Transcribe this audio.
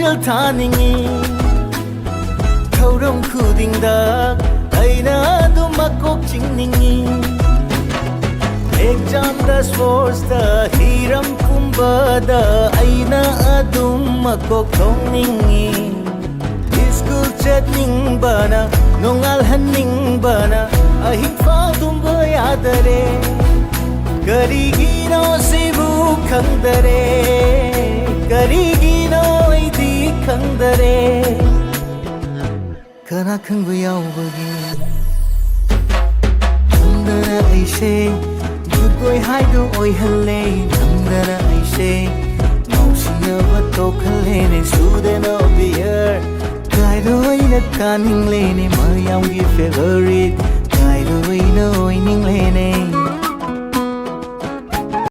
ꯋꯥꯈꯜ ꯊꯥꯅꯤꯡꯉꯤ ꯊꯧꯔꯝ ꯈꯨꯗꯤꯡꯗ ꯑꯩꯅ ꯑꯗꯨꯝ ꯃꯀꯣꯛ ꯆꯤꯡꯅꯤꯡꯉꯤ ꯑꯦꯛꯖꯥꯝꯗ ꯁ꯭ꯄꯣꯔꯠꯁꯇ ꯍꯤꯔꯝ ꯀꯨꯝꯕꯗ ꯑꯩꯅ ꯑꯗꯨꯝ ꯃꯀꯣꯛ ꯊꯣꯡꯅꯤꯡꯉꯤ ꯁ꯭ꯀꯨꯜ ꯆꯠꯅꯤꯡꯕꯅ ꯅꯣꯡꯉꯥꯜꯍꯟꯅꯤꯡꯕꯅ ꯑꯍꯤꯡ ꯐꯥꯎ ꯇꯨꯝꯕ ꯌꯥꯗꯔꯦ ꯀꯔꯤꯒꯤꯅꯣ ꯁꯤꯕꯨ ꯈꯪꯗꯔꯦ ꯀꯔꯤꯒꯤꯅꯣ ꯑꯩꯗꯤ ꯈꯪꯗꯔꯦ ꯀꯅꯥ ꯈꯪꯕ ꯌꯥꯎꯕꯒꯤ ꯈꯪꯗꯅ ꯑꯩꯁꯦ ꯖꯨꯒꯣꯏ ꯍꯥꯏꯗꯣ ꯑꯣꯏꯍꯜꯂꯦ ꯈꯪꯗꯅ ꯑꯩꯁꯦ ꯉꯥꯎꯁꯤꯟꯅꯕ ꯇꯣꯛꯍꯜꯂꯦꯅꯦ ꯁ꯭ꯇꯨꯗꯦꯟ ꯑꯣꯐ ꯗ ꯏꯌꯔ ꯀꯥꯏꯗ ꯑꯣꯏꯅ ꯀꯥꯅꯤꯡꯂꯦꯅꯦ ꯃꯌꯥꯝꯒꯤ ꯐꯦꯚꯔꯤꯠ ꯀꯥꯏꯗ ꯑꯣꯏꯅ ꯑꯣꯏꯅꯤꯡꯂꯦꯅꯦ